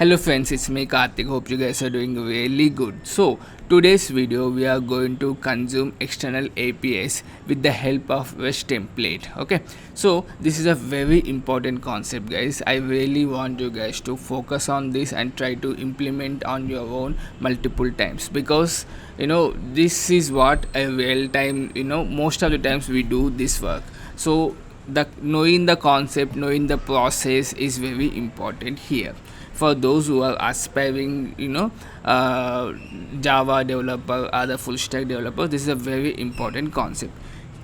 Hello friends, it's me Karthik. Hope you guys are doing really good. So today's video we are going to consume external APIs with the help of Resttemplate. Okay, so this is a very important concept, guys. I really want you guys to focus on this and try to implement on your own multiple times, because this is what a real time, most of the times we do this work. So the knowing the concept, knowing the process is very important here for those who are aspiring, Java developer or the full stack developer. This is a very important concept.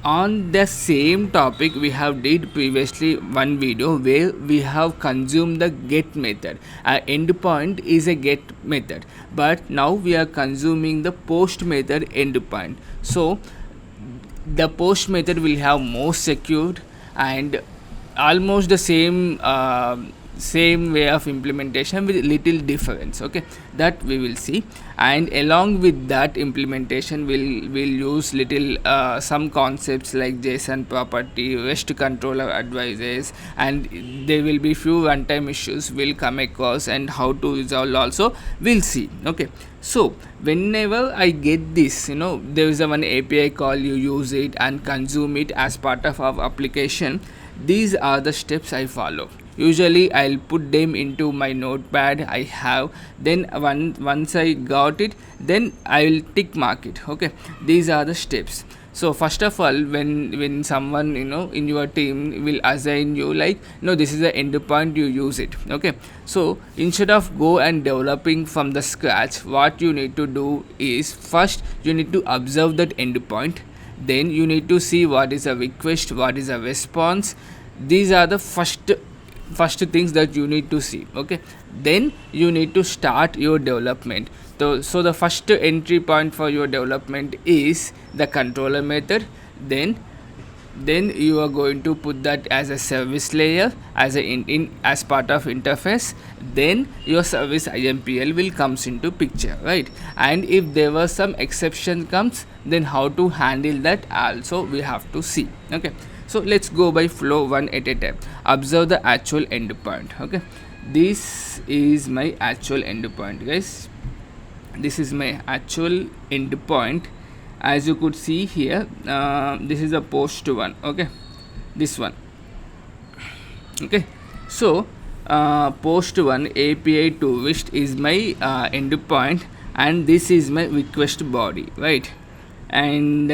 On the same topic, we have did previously one video where we have consumed the get method. Our endpoint is a get method, but now we are consuming the post method endpoint. So the post method will have more secured and almost the same way of implementation with little difference. Okay, that we will see, and along with that implementation will use little some concepts like JSON property, REST controller advices, and there will be few runtime issues will come across and how to resolve also we'll see. Okay, so whenever I get this, there is a one API call, you use it and consume it as part of our application. These are the steps I follow. Usually I'll put them into my notepad I have, then once I got it, then I will tick mark it. Okay, these are the steps. So first of all, when someone in your team will assign you like, no, this is the endpoint, you use it. Okay, so instead of go and developing from the scratch, what you need to do is first you need to observe that endpoint, then you need to see what is a request, what is a response. These are the first things that you need to see. Okay, then you need to start your development. So the first entry point for your development is the controller method. Then you are going to put that as a service layer, as a as part of interface. Then your service IMPL will comes into picture, right? And if there was some exception comes, then how to handle that also we have to see. Okay, so let's go by flow one at a time. Observe the actual endpoint. Okay, this is my actual endpoint, guys. This is my actual endpoint. As you could see here, this is a post one. Okay, this one. Okay, so post one API to REST is my endpoint, and this is my request body, right? And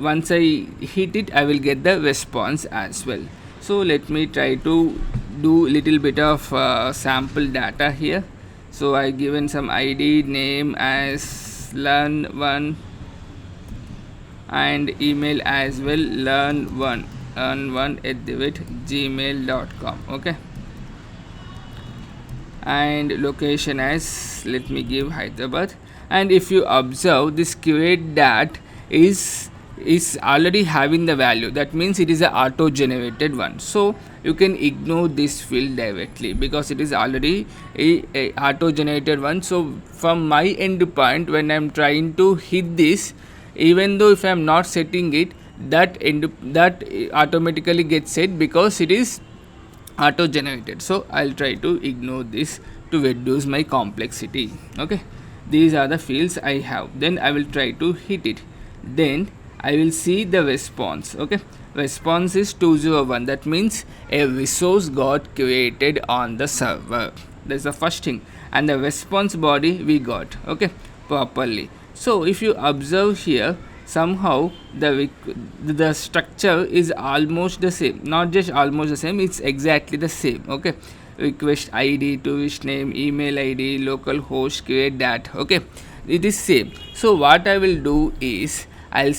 once I hit it, I will get the response as well. So let me try to do little bit of sample data here. So I given some ID name as learn1 and email as well, learn1 @gmail.com. okay, and location as, let me give Hyderabad. And if you observe, this create dat is already having the value. That means it is a auto generated one, so you can ignore this field directly because it is already a auto generated one. So from my endpoint, when I'm trying to hit this, even though if I'm not setting it, that automatically gets set because it is auto generated. So I'll try to ignore this to reduce my complexity. Okay, these are the fields I have. Then I will try to hit it, then I will see the response. Okay, response is 201. That means a resource got created on the server. That's the first thing, and the response body we got, okay, properly. So if you observe here, somehow the structure is almost the same. Not just almost the same, it's exactly the same. Okay, request ID, tourist name, email ID, local host, create that. Okay, it is same. So what I will do is I'll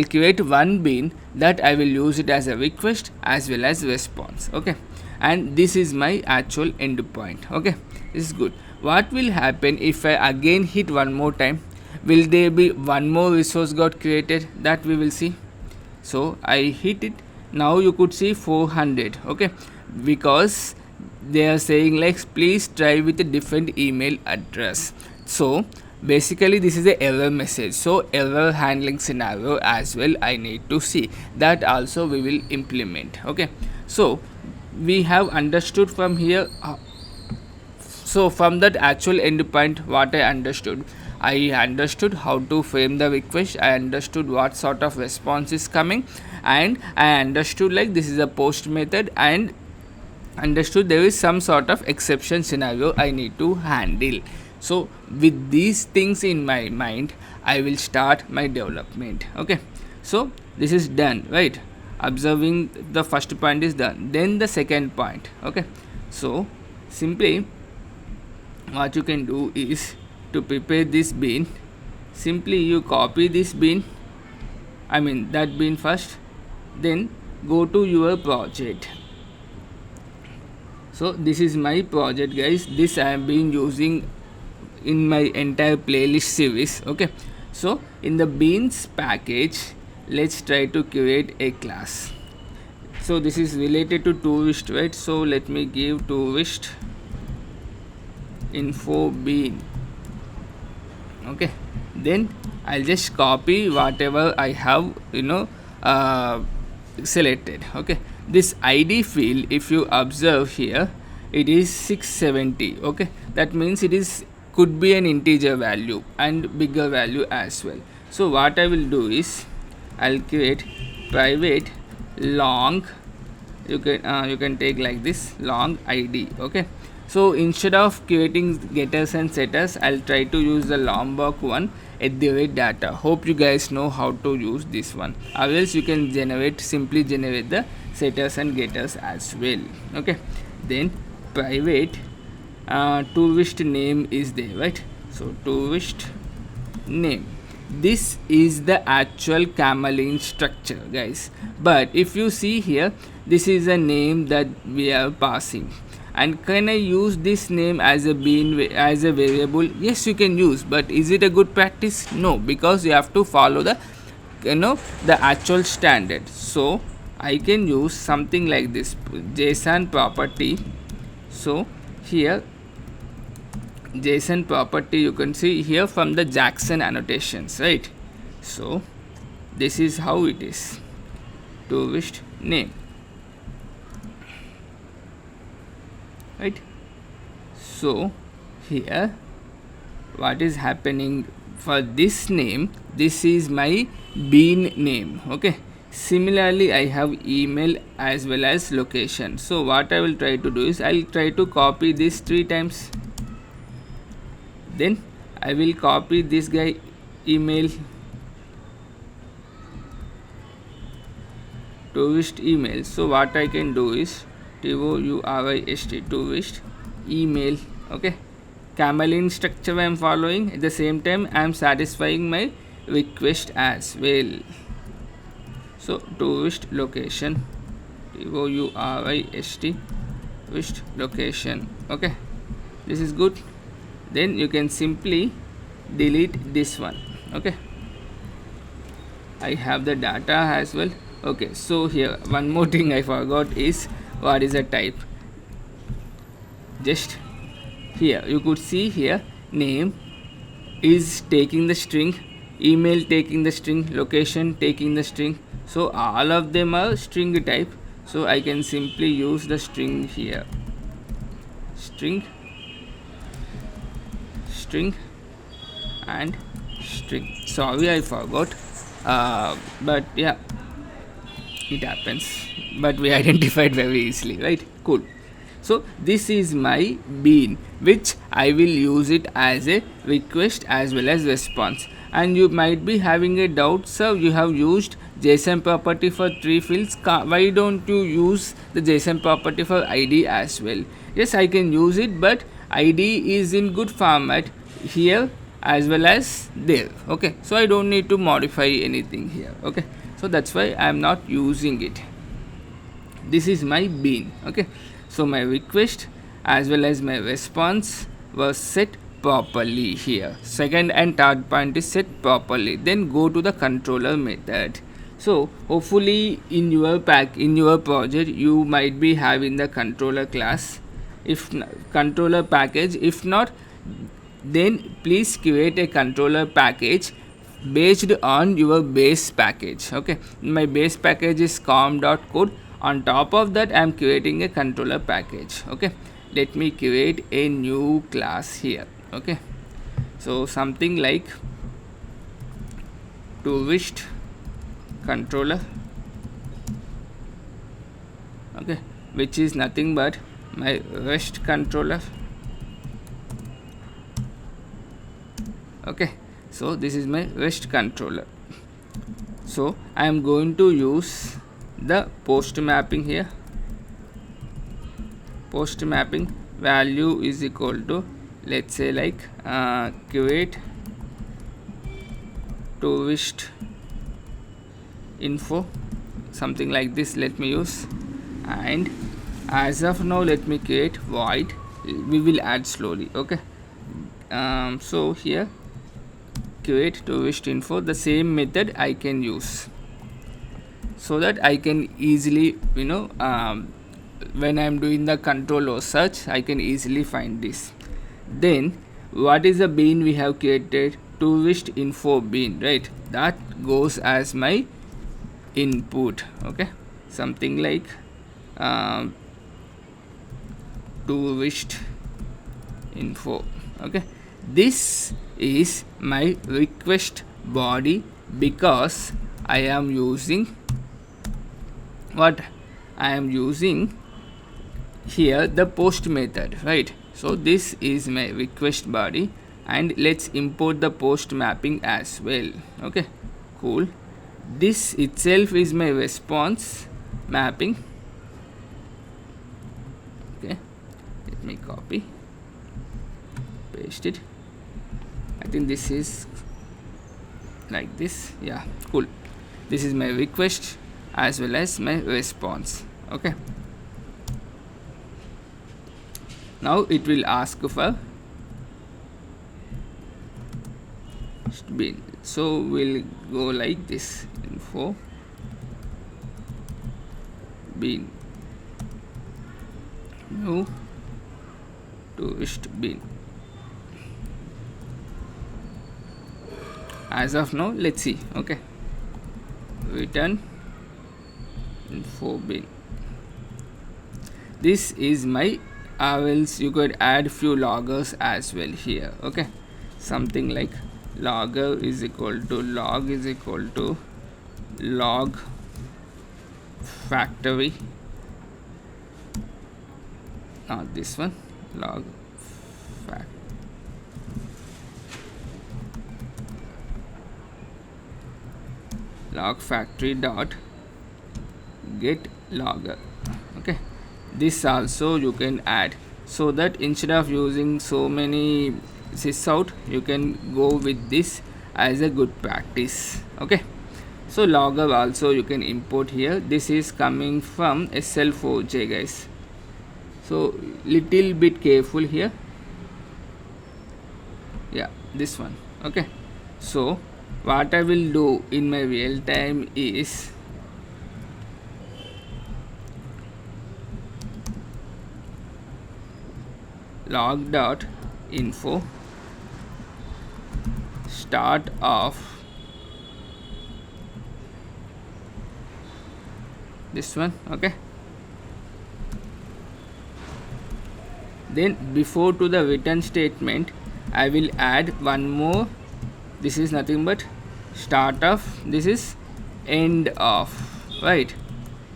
create one bin that I will use it as a request as well as response. Okay, and this is my actual endpoint. Okay, this is good. What will happen if I again hit one more time? Will there be one more resource got created? That we will see. So I hit it. Now you could see 400. Okay, because they are saying like, please try with a different email address. So basically this is a error message, so error handling scenario as well I need to see. That also we will implement. Okay, so we have understood from here So from that actual endpoint, what I understood how to frame the request. I understood what sort of response is coming, and I understood like this is a post method, and understood there is some sort of exception scenario I need to handle. So with these things in my mind, I will start my development. Okay, so this is done, right? Observing the first point is done, then the second point. Okay, so simply what you can do is to prepare this bean. Simply you copy this bean, that bean first, then go to your project. So this is my project, guys. This I have been using in my entire playlist series. Okay, so in the beans package, let's try to create a class. So this is related to tourist, right? So let me give tourist info bean. Okay, then I'll just copy whatever I have selected. Okay, this id field, if you observe here, it is 670. Okay, that means it is could be an integer value and bigger value as well. So what I will do is I'll create private long, you can take like this, long id. Okay, so instead of creating getters and setters, I'll try to use the Lombok one, @data. Hope you guys know how to use this one, or else you can simply generate the setters and getters as well. Okay, then private tourist name is there, right? So tourist name, this is the actual Camelin structure, guys. But if you see here, this is a name that we are passing. And can I use this name as a variable? Yes, you can use, but is it a good practice? No, because you have to follow the the actual standard. So I can use something like this, JSON property. So here JSON property, you can see here from the Jackson annotations, right? So this is how it is, tourist name, right? So here what is happening for this name, this is my bean name. Okay, similarly I have email as well as location. So what I will try to do is I'll try to copy this 3 times, then I will copy this guy email, tourist email. So what I can do is tourist tourist email. Okay, Camelin structure I am following, at the same time I am satisfying my request as well. So tourist location, tourist tourist location. Okay, this is good. Then you can simply delete this one. Okay, I have the data as well. Okay, so here one more thing I forgot is what is the type. Just here you could see here, name is taking the string, email taking the string, location taking the string. So all of them are string type. So I can simply use the string here, string and string. Sorry, I forgot, but yeah, it happens, but we identified very easily, right? Cool. So this is my bean, which I will use it as a request as well as response. And you might be having a doubt, sir, you have used JSON property for 3 fields, why don't you use the JSON property for id as well? Yes, I can use it, but id is in good format here as well as there. Okay, so I don't need to modify anything here. Okay, so that's why I am not using it. This is my bean. Okay, so my request as well as my response was set properly here. Second and third point is set properly. Then go to the controller method. So hopefully in your project you might be having the controller class, if controller package. If not, then please create a controller package based on your base package. Okay, my base package is com.code. On top of that I am creating a controller package. Okay, let me create a new class here. Okay, so something like tourist controller, okay, which is nothing but my rest controller. Okay, so this is my rest controller. So I am going to use the post mapping here. Post mapping value is equal to, let's say, like create tourist info, something like this, let me use. And as of now, let me create void, we will add slowly. Okay, so here create tourist info, the same method I can use, so that I can easily, when I am doing the control or search, I can easily find this. Then what is the bean we have created? Tourist info bean, right? That goes as my input. Okay, something like tourist info. Okay, this is my request body, because I am using what I am using here, the post method, right? So this is my request body, and let's import the post mapping as well. Okay, cool. This itself is my response mapping. Okay, let me copy, paste it. I think this is like this. Yeah, cool. This is my request as well as my response. Okay, now it will ask for bean, so we'll go like this: info bean, new tourist bean. As of now, let's see. Okay, return info bean. This is my, or else you could add few loggers as well here. Okay, something like logger is equal to log is equal to log factory, not this one, log fact, log factory dot get logger. Okay, this also you can add, so that instead of using so many sysout, you can go with this as a good practice. Okay, so logger also you can import here. This is coming from SL4J, guys, so little bit careful here. Yeah, this one. Okay, so what I will do in my real time is log dot info start of this one. Okay, then before to the return statement, I will add one more. This is nothing but start of, this is end of, right?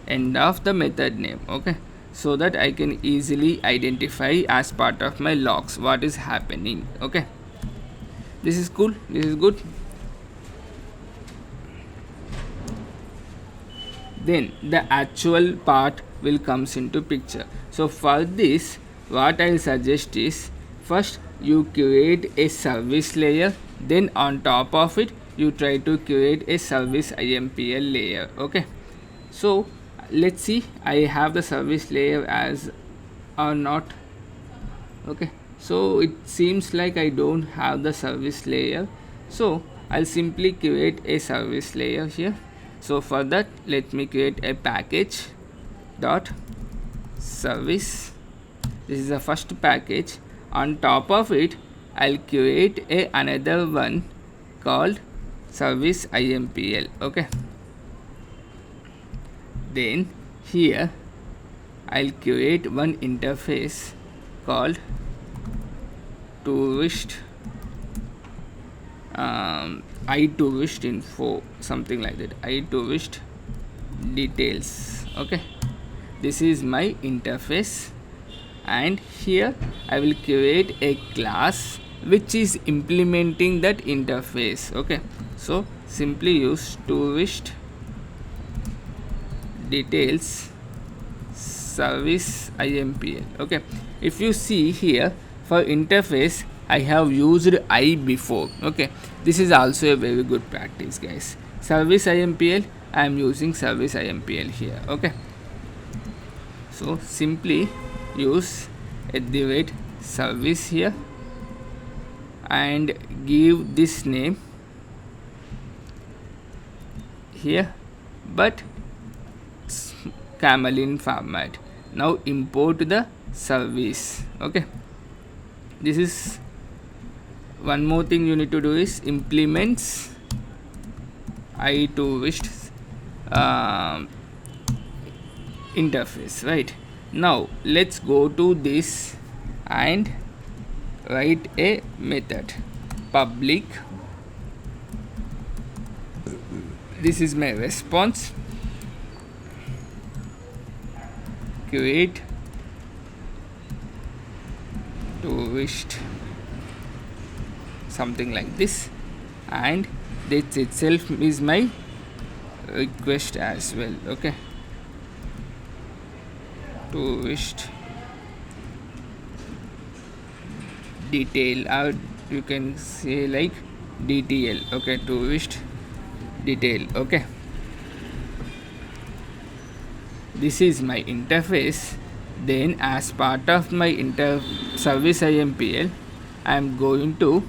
End of the method name. Okay, so that I can easily identify as part of my logs what is happening. Okay, this is cool, this is good. Then the actual part will comes into picture. So for this, what I'll suggest is, first you create a service layer, then on top of it you try to create a service IMPL layer. Okay, so let's see, I have the service layer as or not. Okay, so it seems like I don't have the service layer, so I'll simply create a service layer here. So for that, let me create a package dot service. This is the first package. On top of it, I'll create another one called service IMPL. Okay, then here I'll create one interface called tourist tourist info, something like that, tourist details. Okay, this is my interface, and here I will create a class which is implementing that interface. Okay, so simply use tourist details service impl. Okay, if you see here, for interface I have used I before. Okay, this is also a very good practice, guys. Service impl, I am using service impl here. Okay, so simply use @ service here and give this name here, but camel format. Now import the service. Okay, this is one more thing you need to do is implements tourist interface. Right, now let's go to this and write a method public. This is my response, create tourist, something like this, and this itself is my request as well. Okay, tourist detail, or you can say like DTL. Okay, tourist detail. Okay, this is my interface. Then as part of my service impl, I am going to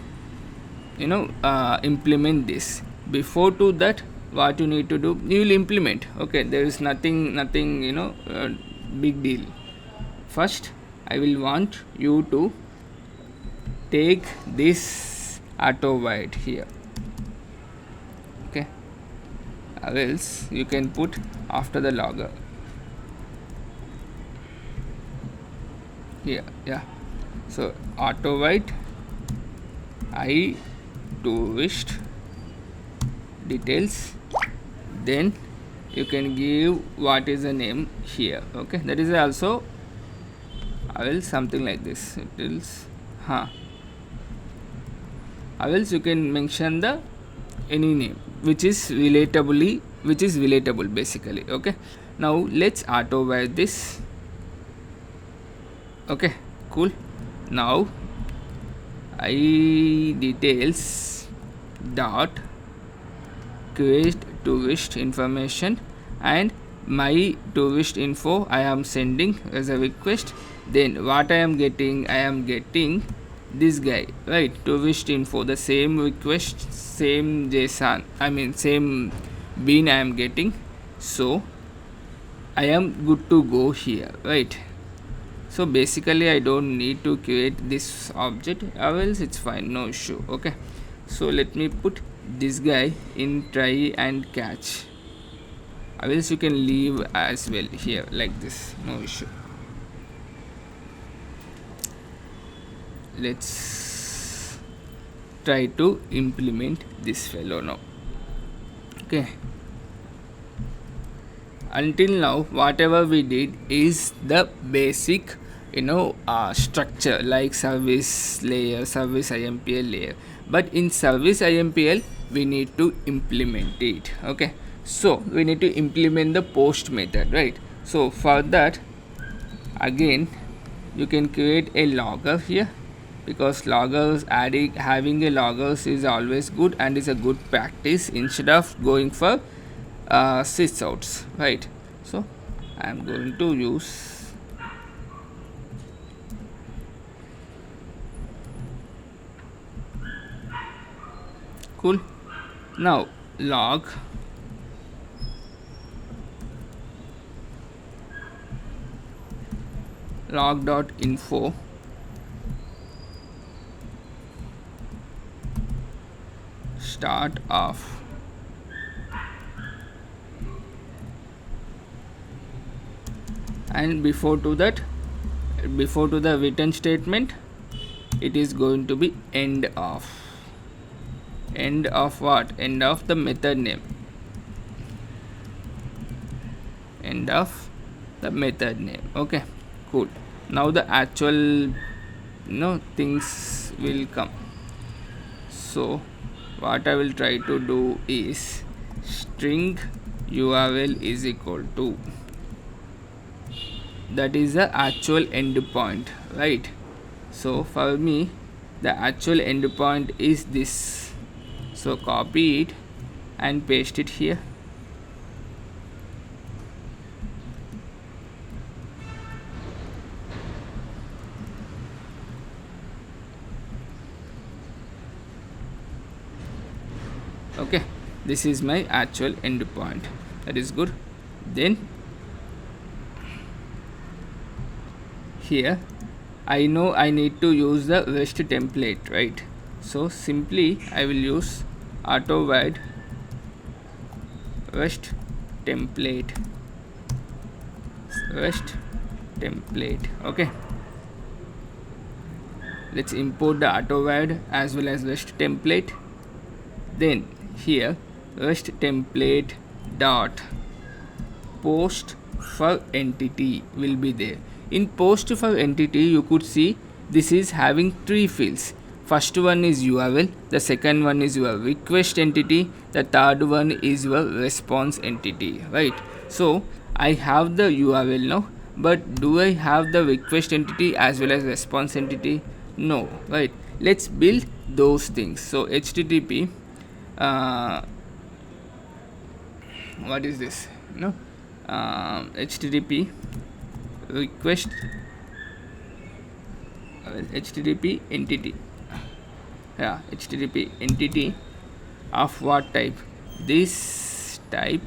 implement this. Before to that, what you need to do, you will implement. Okay, there is nothing big deal. First I will want you to take this auto void here. Okay, or else you can put after the logger here. Yeah, so auto void tourist details, then you can give what is the name here. Okay, that is also, I will something like this, it is or else you can mention the any name which is relatable basically. Okay, now let's auto void this. Okay, cool. Now details dot create tourist information, and my tourist info I am sending as a request. Then what I am getting this guy, right, tourist info, the same request, same JSON, I mean same bean I am getting. So I am good to go here, right? So basically I don't need to create this object, or else it's fine, no issue. Okay, so let me put this guy in try and catch, or else you can leave as well here like this, no issue. Let's try to implement this fellow now. Okay, until now whatever we did is the basic structure, like service layer, service impl layer, but in service impl we need to implement it. Okay, so we need to implement the post method, right? So for that, again you can create a logger here, because loggers having a loggers is always good and is a good practice instead of going for sysouts, right? So I am going to use cool. Now log log.info start off, and before to that before to the return statement, it is going to be end of what? End of the method name, end of the method name. Okay, cool. Now the actual things will come. So what I will try to do is string url is equal to, that is the actual endpoint, right? So for me the actual endpoint is this, so copy it and paste it here. Okay, this is my actual endpoint. That is good. Then here I know I need to use the rest template, right? So simply I will use auto void rest template. Okay, let's import the auto void as well as rest template. Then here rest template dot post for entity will be there. In post for entity, you could see this is having three fields. First one is URL, the second one is your request entity, the third one is your response entity, right? So I have the URL now, but do I have the request entity as well as response entity? No, right? Let's build those things. So http what is this? HTTP request HTTP entity, HTTP entity of what type? This type.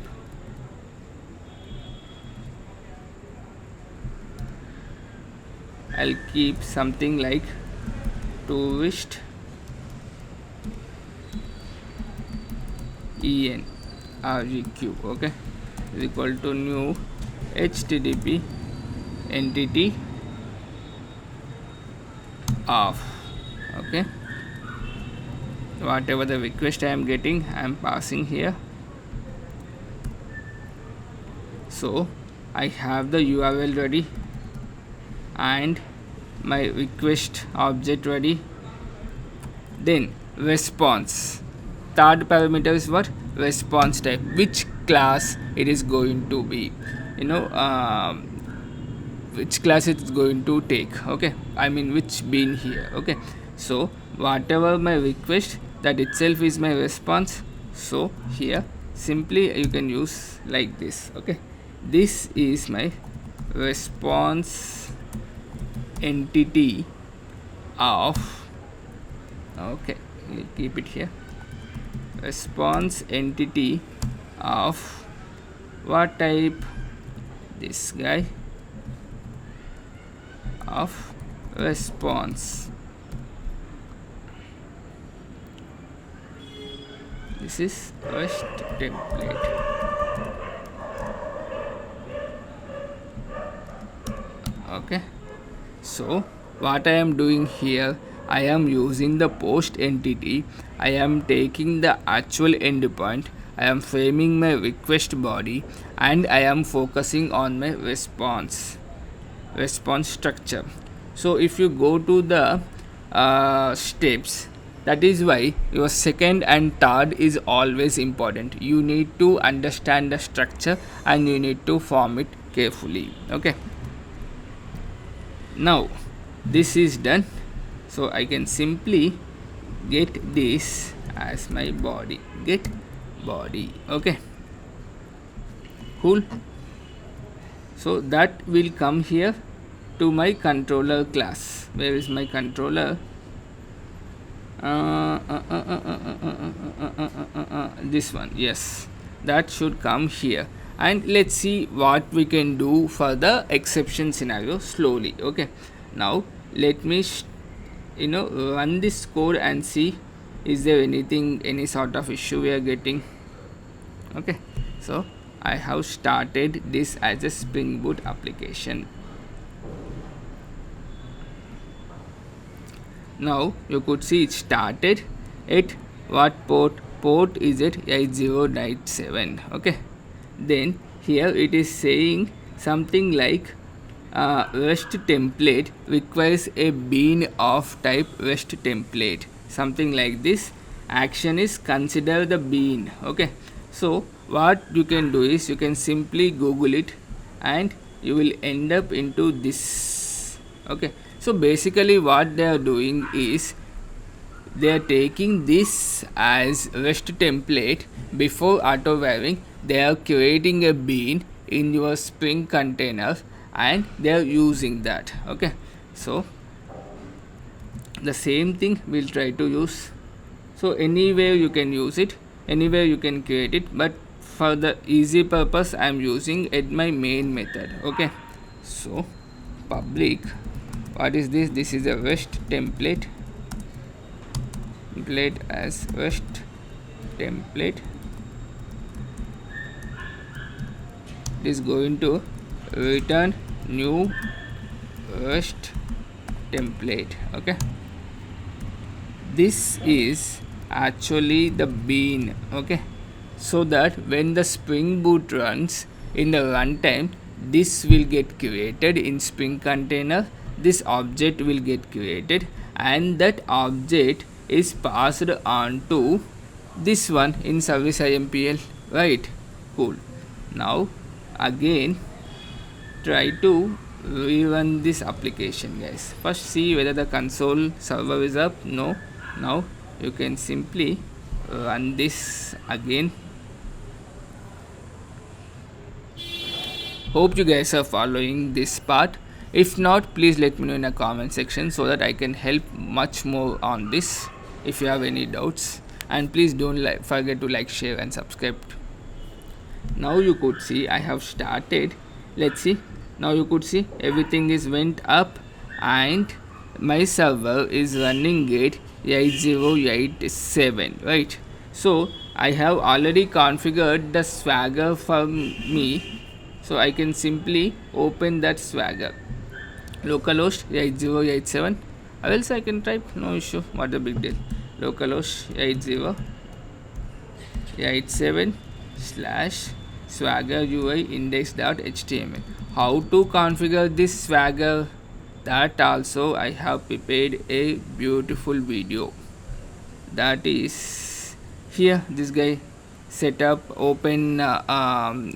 I'll keep something like tourist enrq, okay, is equal to new HTTP entity of, okay, whatever the request I am getting, I am passing here. So I have the URL ready and my request object ready. Then response, third parameter is what? Response type, which class it is going to be, which class it's going to take, okay, I mean which bean here, okay. So whatever my request, that itself is my response. So here simply you can use like this, okay, this is my response entity of, okay, we'll keep it here, response entity of what type? This guy, of response. This is rest template. Okay, so what I am doing here, I am using the post entity, I am taking the actual endpoint, I am framing my request body, and I am focusing on my response structure. So if you go to the steps, that is why your second and third is always important. You need to understand the structure and you need to form it carefully, okay. Now this is done, so I can simply get this as my body, get body, okay, cool. So that will come here to my controller class. Where is my controller? This one, yes, that should come here. And let's see what we can do for the exception scenario slowly, okay. Now let me run this code and see is there anything, any sort of issue we are getting, okay. So I have started this as a Springboot application. Now you could see it started at what port is at 8097. Okay, then here it is saying something like rest template requires a bean of type rest template, something like this. Action is consider the bean. Okay, so what you can do is you can simply google it and you will end up into this. Okay, so basically what they are doing is they are taking this as rest template. Before auto wiring, they are creating a bean in your Spring container and they are using that. Okay, so the same thing we'll try to use. So anywhere you can use it, anywhere you can create it, but for the easy purpose I am using at my main method. Okay, so public, what is this? This is a rest template as rest template. It is going to return new rest template. Okay, this is actually the bean. Okay, so that when the Spring Boot runs in the runtime, this will get created in Spring container. This object will get created and that object is passed on to this one in service IMPL. Right, cool. Now again try to rerun this application, guys. First see whether the console server is up. No. Now you can simply run this again. Hope you guys are following this part. If not, please let me know in the comment section so that I can help much more on this if you have any doubts. And please don't forget to like, share and subscribe. Now you could see I have started. Let's see. Now you could see everything is went up and my server is running at 8087, right? So I have already configured the Swagger for me, so I can simply open that Swagger. Localhost 8087, or else I can type, no issue, what a big deal. Localhost 8087 slash swagger UI index.html. How to configure this Swagger, that also I have prepared a beautiful video. That is here, this guy set up open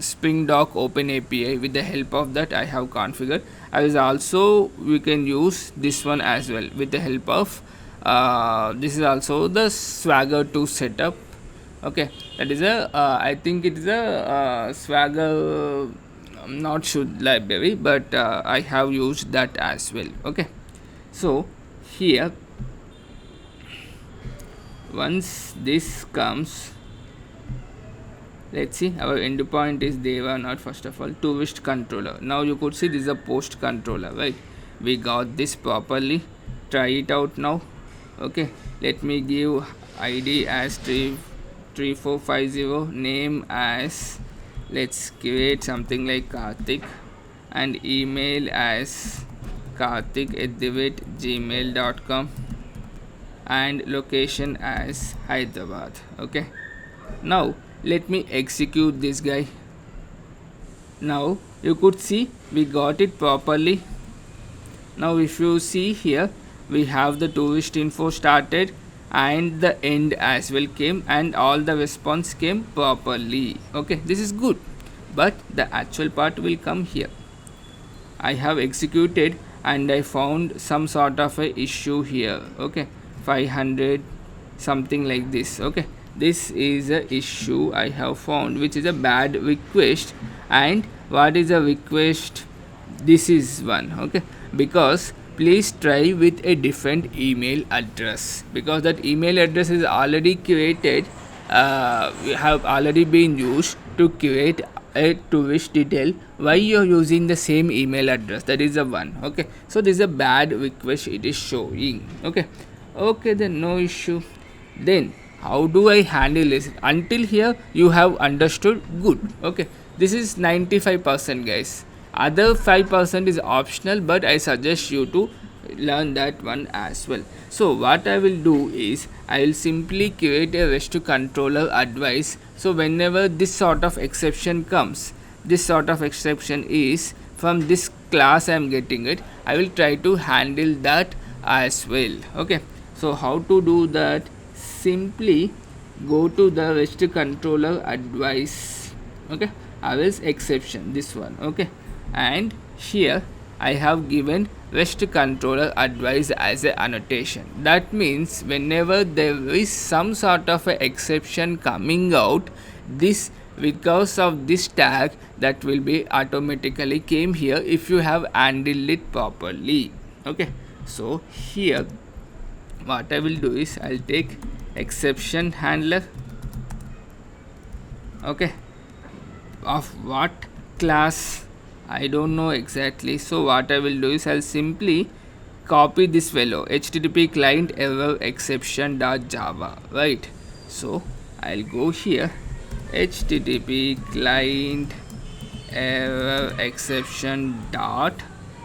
Spring Dock Open API. With the help of that I have configured. As also we can use this one as well with the help of this is also the Swagger 2 setup. Okay, that is a I think it is a Swagger not should library, but I have used that as well. Okay, so here once this comes, let's see, our endpoint is deva not first of all tourist controller. Now you could see this is a post controller, right? We got this properly. Try it out now. Okay, let me give ID as 3450, name as, let's create something like Karthik, and email as karthik@gmail.com, and location as Hyderabad. Okay, now let me execute this guy. Now you could see we got it properly. Now if you see here, we have the tourist info started and the end as well came and all the response came properly. Okay, this is good, but the actual part will come here. I have executed and I found some sort of a issue here. Okay, 500 something like this. Okay, this is a issue I have found, which is a bad request. And what is a request? This is one. Okay, because please try with a different email address, because that email address is already created, have already been used to create a tourist detail. Why you're using the same email address? That is the one. Okay, so this is a bad request it is showing. Okay, then no issue. Then how do I handle this? Until here you have understood, good. Okay, this is 95%, guys. Other 5% is optional, but I suggest you to learn that one as well. So what I will do is I will simply create a rest controller advice. So whenever this sort of exception comes, this sort of exception is from this class I am getting it, I will try to handle that as well. Okay, so how to do that? Simply go to the rest controller advice. Okay, else exception, this one. Okay, and here I have given rest controller advice as a annotation. That means whenever there is some sort of a exception coming out, this because of this tag that will be automatically came here if you have handled it properly. Okay, so here what I will do is I'll take exception handler. Okay, of what class I don't know exactly. So what I will do is I'll simply copy this fellow http client error exception dot java, right? So I'll go here, http client error exception dot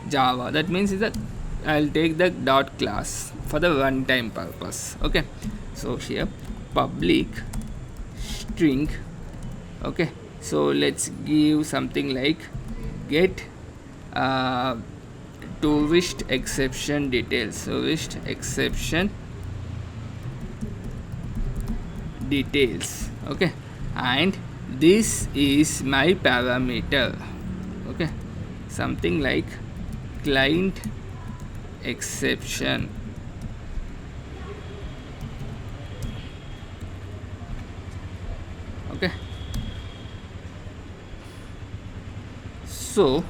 java. That means is that I'll take the dot class for the runtime purpose. Okay, so here public string. Okay, so let's give something like get tourist exception details. Tourist exception details. Okay, and this is my parameter. Okay, something like client exception. Okay, so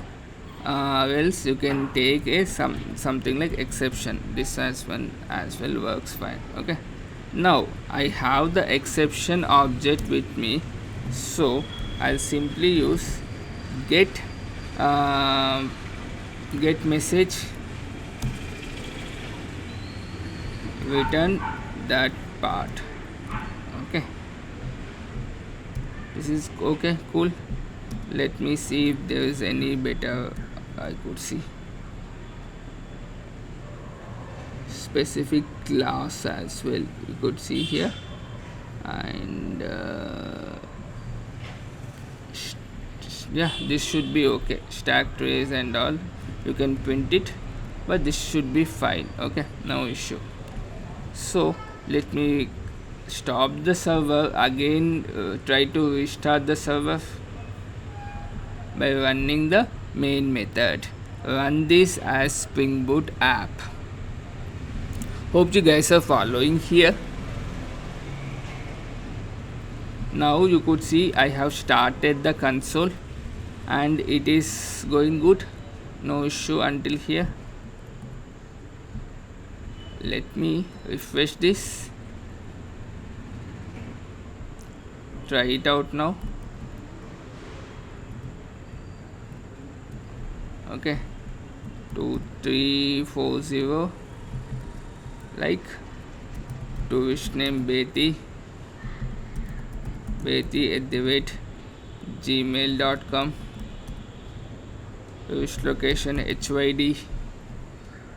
else you can take a something like exception. This as one as well works fine. Okay, now I have the exception object with me, so I'll simply use get get message return that part. Okay, this is okay, cool. Let me see if there is any better I could see. Specific class as well you could see here, and yeah, this should be okay. Stack trace and all you can print it, but this should be fine. Okay, no issue. So let me stop the server again, try to restart the server by running the main method. Run this as Springboot app. Hope you guys are following here. Now you could see I have started the console and it is going good, no issue until here. Let me refresh this, try it out now. Okay, 2340, like tourist name Betty @gmail.com, tourist location HYD.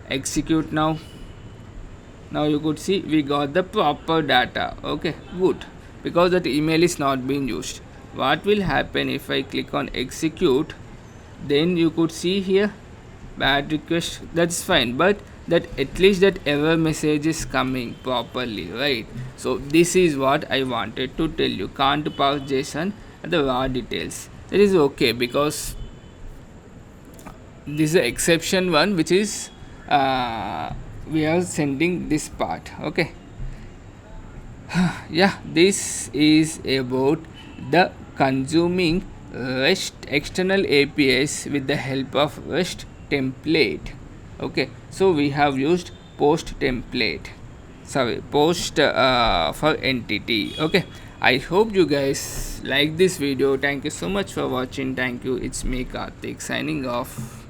Execute now. Now you could see we got the proper data. Okay, good, because that email is not being used. What will happen if I click on execute? Then you could see here bad request, that's fine, but that at least that error message is coming properly, right? So this is what I wanted to tell you. Can't parse JSON and the raw details. That is okay, because this is the exception one, which is we are sending this part. Okay, yeah, this is about the consuming REST external APIs with the help of REST template. Okay, so we have used post template, post for entity. Okay, I hope you guys like this video. Thank you so much for watching. Thank you. It's me Karthik signing off.